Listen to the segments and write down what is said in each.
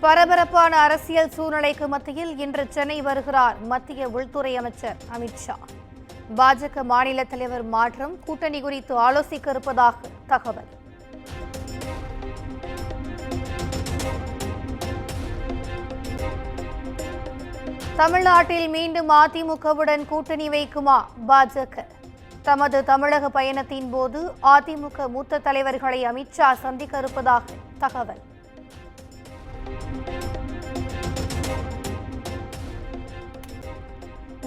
பரபரப்பான அரசியல் சூழ்நிலைக்கு மத்தியில் இன்று சென்னை வருகிறார் மத்திய உள்துறை அமைச்சர் அமித்ஷா. பாஜக மாநில தலைவர் மாற்றம், கூட்டணி குறித்து ஆலோசிக்க இருப்பதாக தகவல். தமிழ்நாட்டில் மீண்டும் அதிமுகவுடன் கூட்டணி வைக்குமா பாஜக? தமது தமிழக பயணத்தின் போது அதிமுக மூத்த தலைவர்களை அமித்ஷா சந்திக்க இருப்பதாக தகவல்.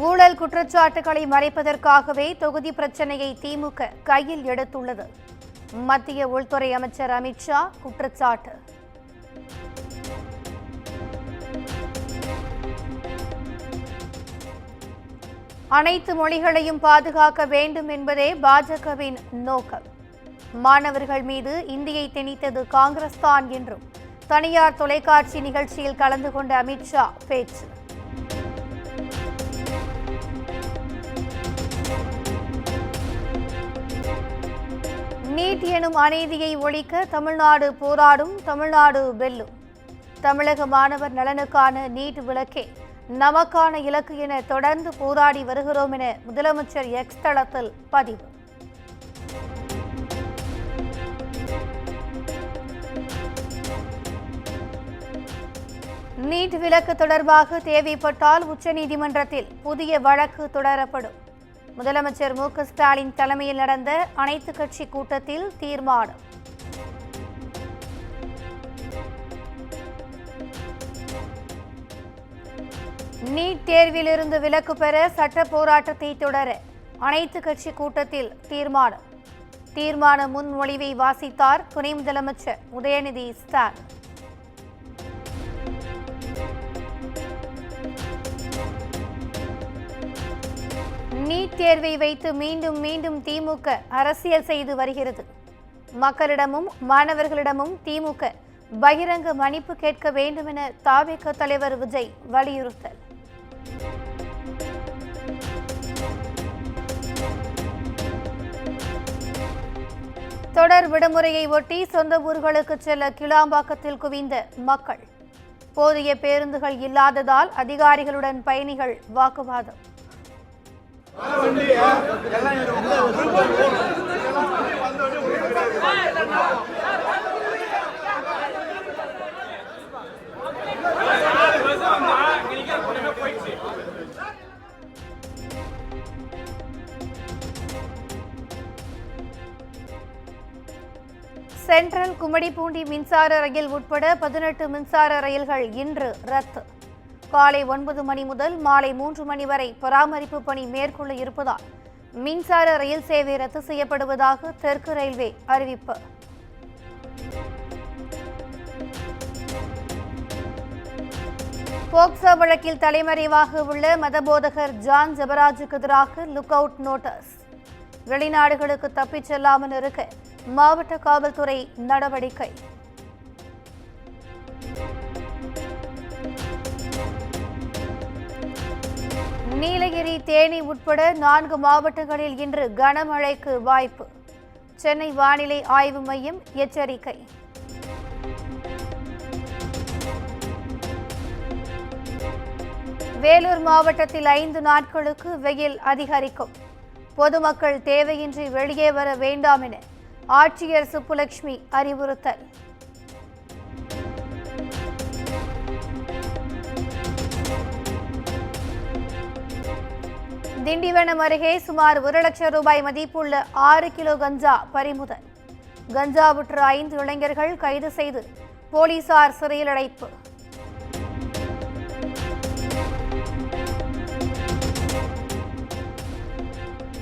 ஊழல் குற்றச்சாட்டுகளை மறைப்பதற்காகவே தொகுதி பிரச்சினையை திமுக கையில் எடுத்துள்ளது. மத்திய உள்துறை அமைச்சர் அமித்ஷா குற்றச்சாட்டு. அனைத்து மொழிகளையும் பாதுகாக்க வேண்டும் என்பதே பாஜகவின் நோக்கம். மாணவர்கள் மீது இந்தியை திணித்தது காங்கிரஸ் தான் என்றும் தனியார் தொலைக்காட்சி நிகழ்ச்சியில் கலந்து கொண்ட அமித்ஷா பேச்சு. நீட் எனும் அநீதியை ஒழிக்க தமிழ்நாடு போராடும், தமிழ்நாடு வெல்லும். தமிழக மாணவர் நலனுக்கான நீட் விலக்கே நமக்கான இலக்கு என தொடர்ந்து போராடி வருகிறோம் என முதலமைச்சர் எக்ஸ் தளத்தில் பதிவு. நீட் விலக்கு தொடர்பாக தேவைப்பட்டால் உச்சநீதிமன்றத்தில் புதிய வழக்கு தொடரப்படும். முதலமைச்சர் மு.க. ஸ்டாலின் தலைமையில் நடந்த அனைத்துக் கட்சி கூட்டத்தில் தீர்மானம். நீட் தேர்விலிருந்து விலக்கு பெற சட்ட போராட்டத்தை தொடர அனைத்துக் கட்சி கூட்டத்தில் தீர்மானம். தீர்மான முன்மொழிவை வாசித்தார் துணை முதலமைச்சர் உதயநிதி ஸ்டாலின். நீட் தேர்வை வைத்து மீண்டும் மீண்டும் திமுக அரசியல் செய்து வருகிறது. மக்களிடமும் மாணவர்களிடமும் திமுக பகிரங்க மன்னிப்பு கேட்க வேண்டும் என தவிக தலைவர் விஜய் வலியுறுத்தல். தொடர் விடுமுறையை ஒட்டி சொந்த ஊர்களுக்கு செல்ல கிளாம்பாக்கத்தில் குவிந்த மக்கள். போதிய பேருந்துகள் இல்லாததால் அதிகாரிகளுடன் பயணிகள் வாக்குவாதம். சென்ட்ரல் கும்மிடிப்பூண்டி மின்சார ரயில் உட்பட 18 மின்சார ரயில்கள் இன்று ரத்து. காலை 9 மணி முதல் மாலை 3 மணி வரை பராமரிப்பு பணி மேற்கொள்ள இருப்பதால் மின்சார ரயில் சேவை ரத்து செய்யப்படுவதாக தெற்கு ரயில்வே அறிவிப்பு. போக்சோ வழக்கில் தலைமறைவாக உள்ள மதபோதகர் ஜான் ஜபராஜுக்கு எதிராக லுக் அவுட் நோட்டீஸ். வெளிநாடுகளுக்கு தப்பிச் செல்லாமல் இருக்க மாவட்ட காவல்துறை நடவடிக்கை. நீலகிரி, தேனி உட்பட 4 மாவட்டங்களில் இன்று கனமழைக்கு வாய்ப்பு. சென்னை வானிலை ஆய்வு மையம் எச்சரிக்கை. வேலூர் மாவட்டத்தில் 5 நாட்களுக்கு வெயில் அதிகரிக்கும். பொதுமக்கள் தேவையின்றி வெளியே வர வேண்டாம் என ஆட்சியர் சுப்புலட்சுமி அறிவுறுத்தல். திண்டிவனம் அருகே சுமார் 1 லட்சம் ரூபாய் மதிப்புள்ள 6 கிலோ கஞ்சா பறிமுதல். கஞ்சா விற்ற 5 இளைஞர்கள் கைது செய்து போலீசார் சிறையில் அடைப்பு.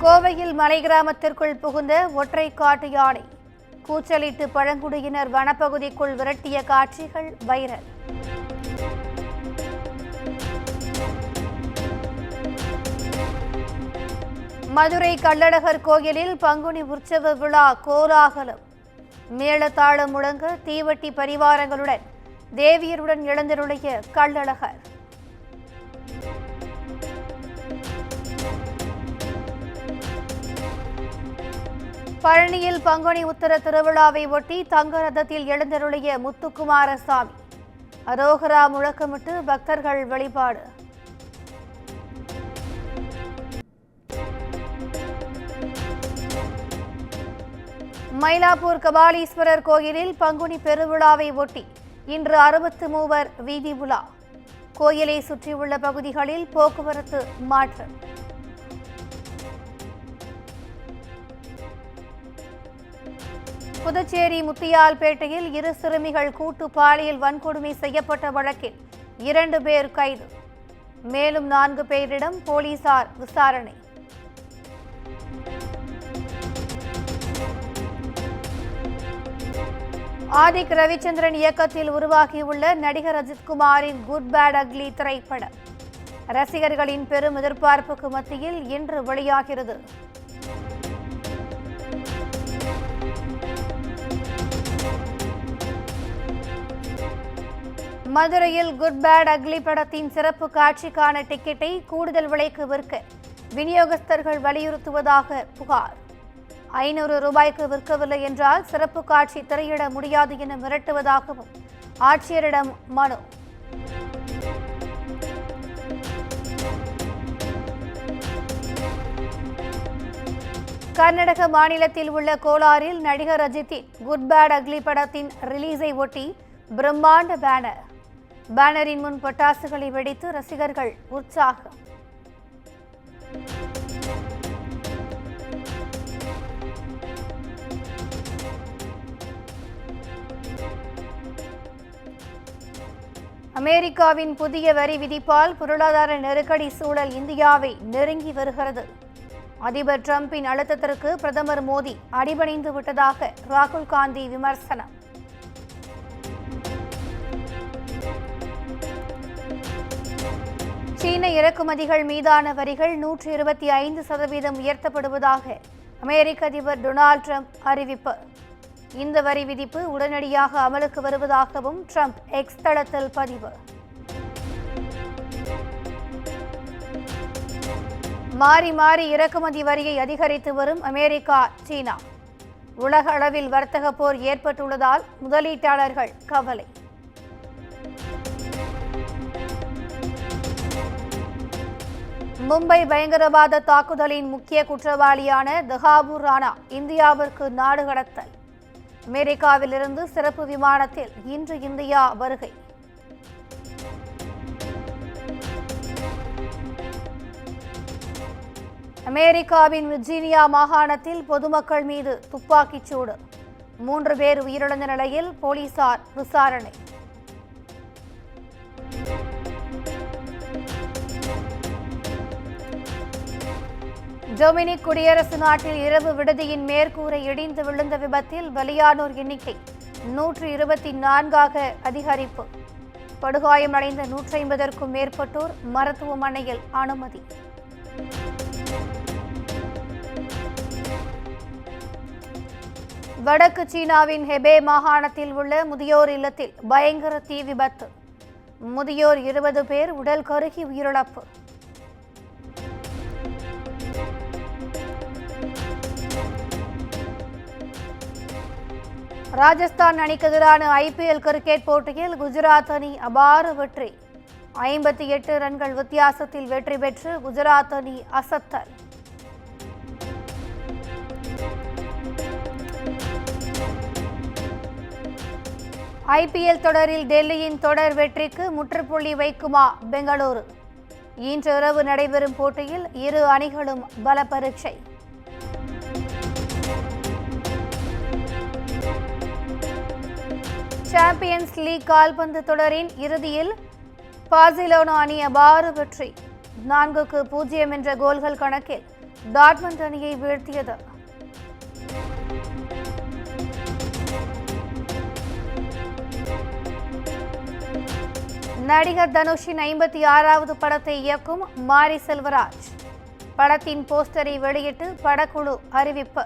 கோவையில் மலை கிராமத்திற்குள் புகுந்த ஒற்றை காட்டு யானை. கூச்சலிட்டு பழங்குடியினர் வனப்பகுதிக்குள் விரட்டிய காட்சிகள் வைரல். மதுரை கள்ளழகர் கோயிலில் பங்குனி உற்சவ விழா கோலாகலம். மேளதாளம் முழங்க தீவட்டி பரிவாரங்களுடன் தேவியருடன் எழுந்தருளிய கள்ளழகர். பழனியில் பங்குனி உத்தர திருவிழாவை ஒட்டி தங்க ரதத்தில் எழுந்தருளிய முத்துக்குமாரசாமி அரோகரா முழக்கமிட்டு பக்தர்கள் வழிபாடு. மயிலாப்பூர் கபாலீஸ்வரர் கோயிலில் பங்குனி பெருவிழாவை ஒட்டி இன்று 63 வீதி உலா. கோயிலை சுற்றியுள்ள பகுதிகளில் போக்குவரத்து மாற்றம். புதுச்சேரி முத்தியால்பேட்டையில் 2 சிறுமிகள் கூட்டு பாலியல் வன்கொடுமை செய்யப்பட்ட வழக்கில் 2 பேர் கைது. மேலும் 4 பேரிடம் போலீசார் விசாரணை. ஆதிக் ரவிச்சந்திரன் இயக்கத்தில் உருவாகியுள்ள நடிகர் அஜித்குமாரின் குட் பேட் அக்லி திரைப்படம் ரசிகர்களின் பெரும் எதிர்பார்ப்புக்கு மத்தியில் இன்று வெளியாகிறது. மதுரையில் குட் பேட் அக்லி படத்தின் சிறப்பு காட்சிக்கான டிக்கெட்டை கூடுதல் விலைக்கு விற்க விநியோகஸ்தர்கள் வலியுறுத்துவதாக புகார். 500 ரூபாய்க்கு விற்கவில்லை என்றால் சிறப்பு காட்சி திரையிட முடியாது என மிரட்டுவதாகவும் ஆட்சியரிடம் மனு. கர்நாடக மாநிலத்தில் உள்ள கோலாரில் நடிகர் அஜித்தின் குட் பேட் அக்லி படத்தின் ரிலீஸை ஒட்டி பிரம்மாண்ட பேனர். பேனரின் முன் பட்டாசுகளை வெடித்து ரசிகர்கள் உற்சாகம். அமெரிக்காவின் புதிய வரி விதிப்பால் பொருளாதார நெருக்கடி சூழல் இந்தியாவை நெருங்கி வருகிறது. அதிபர் டிரம்பின் அழுத்தத்திற்கு பிரதமர் மோடி அடிபணிந்து விட்டதாக ராகுல் காந்தி விமர்சனம். சீன இறக்குமதிகள் மீதான வரிகள் 125% உயர்த்தப்படுவதாக அமெரிக்க அதிபர் டொனால்ட் ட்ரம்ப் அறிவிப்பு. இந்த வரி விதிப்பு உடனடியாக அமலுக்கு வருவதாகவும் ட்ரம்ப் எக்ஸ் தளத்தில் பதிவு. மாறி மாறி இறக்குமதி வரியை அதிகரித்து வரும் அமெரிக்கா, சீனா. உலக அளவில் வர்த்தக போர் ஏற்பட்டுள்ளதால் முதலீட்டாளர்கள் கவலை. மும்பை பயங்கரவாத தாக்குதலின் முக்கிய குற்றவாளியான தஹாபூர் ராணா இந்தியாவிற்கு நாடு கடத்தல். அமெரிக்காவிலிருந்து சிறப்பு விமானத்தில் இன்று இந்தியா வருகை. அமெரிக்காவின் விர்ஜீனியா மாகாணத்தில் பொதுமக்கள் மீது துப்பாக்கிச் சூடு. 3 பேர் உயிரிழந்த நிலையில் போலீசார் விசாரணை. டொமினிக் குடியரசு நாட்டில் இரவு விடுதியின் மேற்கூரை இடிந்து விழுந்த விபத்தில் பலியானோர் எண்ணிக்கை 124ஆக அதிகரிப்பு. படுகாயமடைந்த 150க்கும் மேற்பட்டோர் மருத்துவமனையில் அனுமதி. வடக்கு சீனாவின் ஹெபே மாகாணத்தில் உள்ள முதியோர் இல்லத்தில் பயங்கர தீ விபத்து. முதியோர் 20 பேர் உடல் கருகி உயிரிழப்பு. ராஜஸ்தான் அணிக்கு எதிரான IPL கிரிக்கெட் போட்டியில் குஜராத் அணி அபார வெற்றி. 58 ரன்கள் வித்தியாசத்தில் வெற்றி பெற்று குஜராத் அணி அசத்தல். IPL தொடரில் டெல்லியின் தொடர் வெற்றிக்கு முற்றுப்புள்ளி வைக்குமா பெங்களூரு? இன்று இரவு நடைபெறும் போட்டியில் இரு அணிகளும் பல பரீட்சை. சாம்பியன்ஸ் லீக் கால்பந்து தொடரின் இறுதியில் பார்சிலோனா அணி அபார வெற்றி. 4-0 என்ற கோல்கள் கணக்கில் டார்ட்மண்ட் அணியை வீழ்த்தியது. நடிகர் தனுஷின் 56வது படத்தை இயக்கும் மாரி செல்வராஜ் படத்தின் போஸ்டரை வெளியிட்டு படக்குழு அறிவிப்பு.